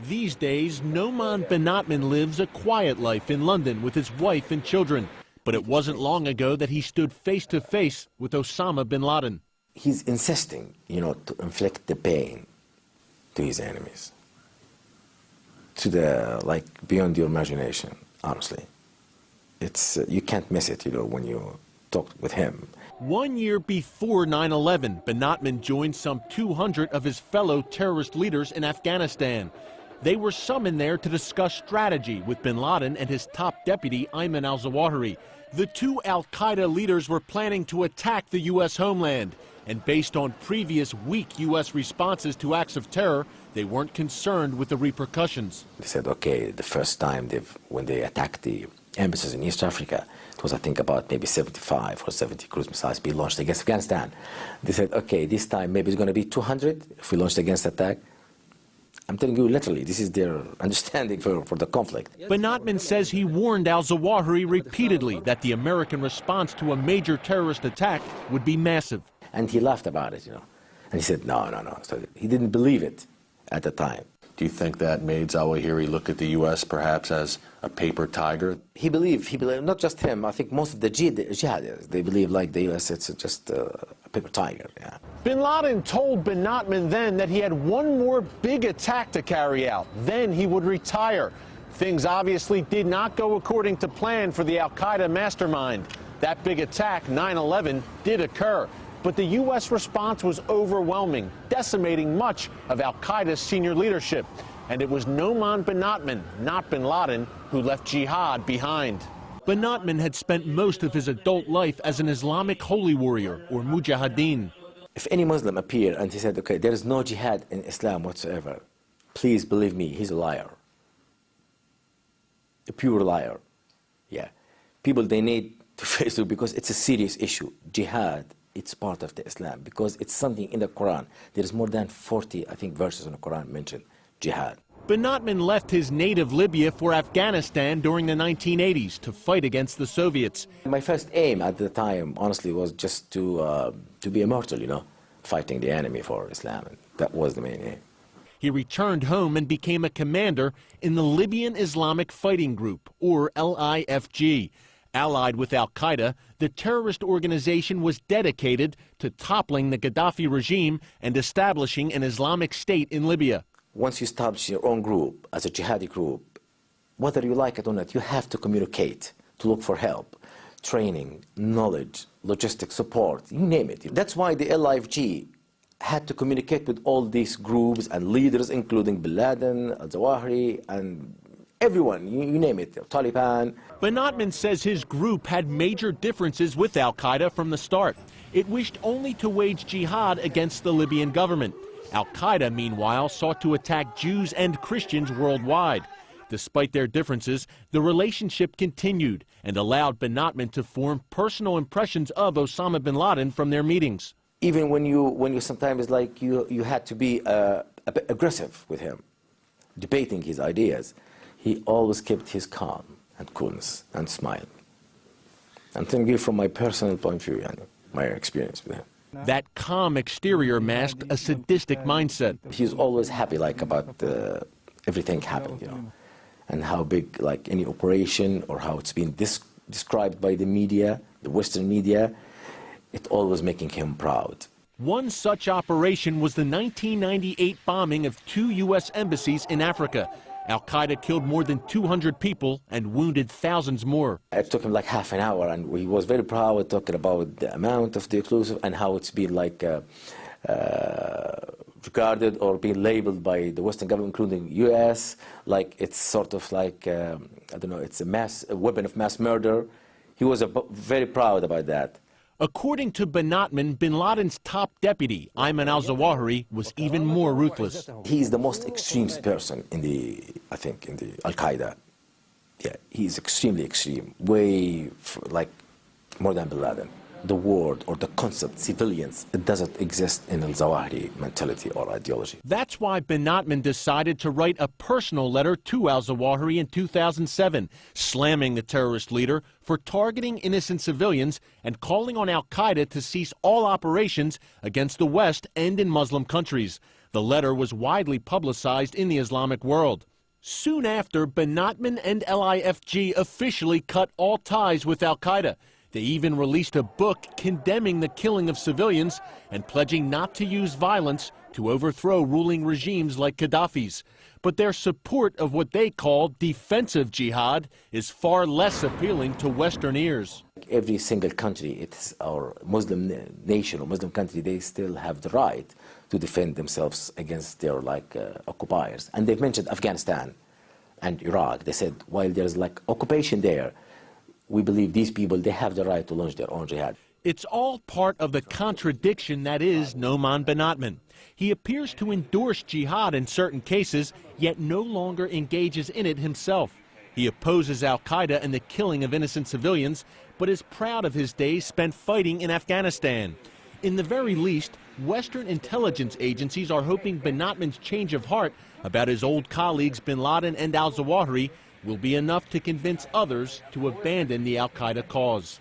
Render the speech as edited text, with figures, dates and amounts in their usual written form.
These days, Noman Benatman lives a quiet life in London with his wife and children. But it wasn't long ago that he stood face to face with Osama bin Laden. He's insisting, to inflict the pain to his enemies. Beyond your imagination, honestly. You can't miss it, when you talk with him. 1 year before 9/11, Benatman joined some 200 of his fellow terrorist leaders in Afghanistan. They were summoned there to discuss strategy with bin Laden and his top deputy, Ayman al-Zawahiri. The two al-Qaeda leaders were planning to attack the U.S. homeland. And based on previous weak U.S. responses to acts of terror, they weren't concerned with the repercussions. They said, okay, the first time when they attacked the embassies in East Africa, it was, I think, about maybe 75 or 70 cruise missiles being launched against Afghanistan. They said, okay, this time maybe it's going to be 200 if we launched against attack. I'm telling you, literally, this is their understanding for the conflict. Benatman says he warned al-Zawahiri repeatedly that the American response to a major terrorist attack would be massive. And he laughed about it, And he said, no. So he didn't believe it at the time. Do you think that made Zawahiri look at the U.S. perhaps as a paper tiger? He believed, not just him, I think most of the jihadists, they believe like the U.S. it's just a paper tiger, yeah. Bin Laden told Benatman then that he had one more big attack to carry out. Then he would retire. Things obviously did not go according to plan for the al-Qaeda mastermind. That big attack, 9/11, did occur. But the U.S. response was overwhelming, decimating much of al-Qaeda's senior leadership. And it was Noman Benatman, not bin Laden, who left jihad behind. Benatman had spent most of his adult life as an Islamic holy warrior, or mujahideen. If any Muslim appeared and he said, okay, there is no jihad in Islam whatsoever, please believe me, he's a liar. A pure liar. Yeah. People, they need to face it because it's a serious issue. Jihad, it's part of the Islam because it's something in the Quran. There is more than 40, I think, verses in the Quran mention jihad. Benatman left his native Libya for Afghanistan during the 1980s to fight against the Soviets. My first aim at the time, honestly, was just to be immortal, fighting the enemy for Islam. And that was the main aim. He returned home and became a commander in the Libyan Islamic Fighting Group, or LIFG. Allied with al-Qaeda, the terrorist organization was dedicated to toppling the Gaddafi regime and establishing an Islamic state in Libya. Once you establish your own group as a jihadi group, whether you like it or not, you have to communicate, to look for help, training, knowledge, logistic support, you name it. That's why the LIFG had to communicate with all these groups and leaders, including bin Laden, al-Zawahiri, and everyone, you name it, Taliban. Benatman says his group had major differences with al-Qaeda from the start. It wished only to wage jihad against the Libyan government. Al-Qaeda, meanwhile, sought to attack Jews and Christians worldwide. Despite their differences, the relationship continued and allowed Benatman to form personal impressions of Osama bin Laden from their meetings. Even when you sometimes you had to be a bit aggressive with him, debating his ideas, he always kept his calm and coolness and smile. I'm telling you from my personal point of view, my experience with him. That calm exterior masked a sadistic mindset. He's always happy about everything happened, and how big any operation or how it's been described by the media, the Western media, it always making him proud. One such operation was the 1998 bombing of 2 U.S. embassies in Africa. Al-Qaeda killed more than 200 people and wounded thousands more. It took him half an hour, and he was very proud talking about the amount of the explosive and how it's been regarded or being labeled by the Western government, including U.S., it's sort of I don't know, it's a weapon of mass murder. He was very proud about that. According to Benatman, bin Laden's top deputy, Ayman al-Zawahiri, was even more ruthless. He's the most extreme person in the Al-Qaeda. Yeah, he's extremely extreme, way more than bin Laden. The word or the concept civilians, it doesn't exist in al-Zawahiri mentality or ideology. That's why Benatman decided to write a personal letter to al-Zawahiri in 2007, slamming the terrorist leader for targeting innocent civilians and calling on al-Qaeda to cease all operations against the West and in Muslim countries. The letter was widely publicized in the Islamic world. Soon after, Benotman and LIFG officially cut all ties with al-Qaeda. They even released a book condemning the killing of civilians and pledging not to use violence to overthrow ruling regimes like Gaddafi's. But their support of what they call defensive jihad is far less appealing to Western ears. Every single country, it's our Muslim nation or Muslim country, they still have the right to defend themselves against their occupiers. And they've mentioned Afghanistan and Iraq. They said while there's occupation there, we believe these people, they have the right to launch their own jihad. It's all part of the contradiction that is Noman Benotman. He appears to endorse jihad in certain cases, yet no longer engages in it himself. He opposes al-Qaeda and the killing of innocent civilians, but is proud of his days spent fighting in Afghanistan. In the very least, Western intelligence agencies are hoping Benotman's change of heart about his old colleagues bin Laden and al-Zawahiri will be enough to convince others to abandon the al-Qaeda cause.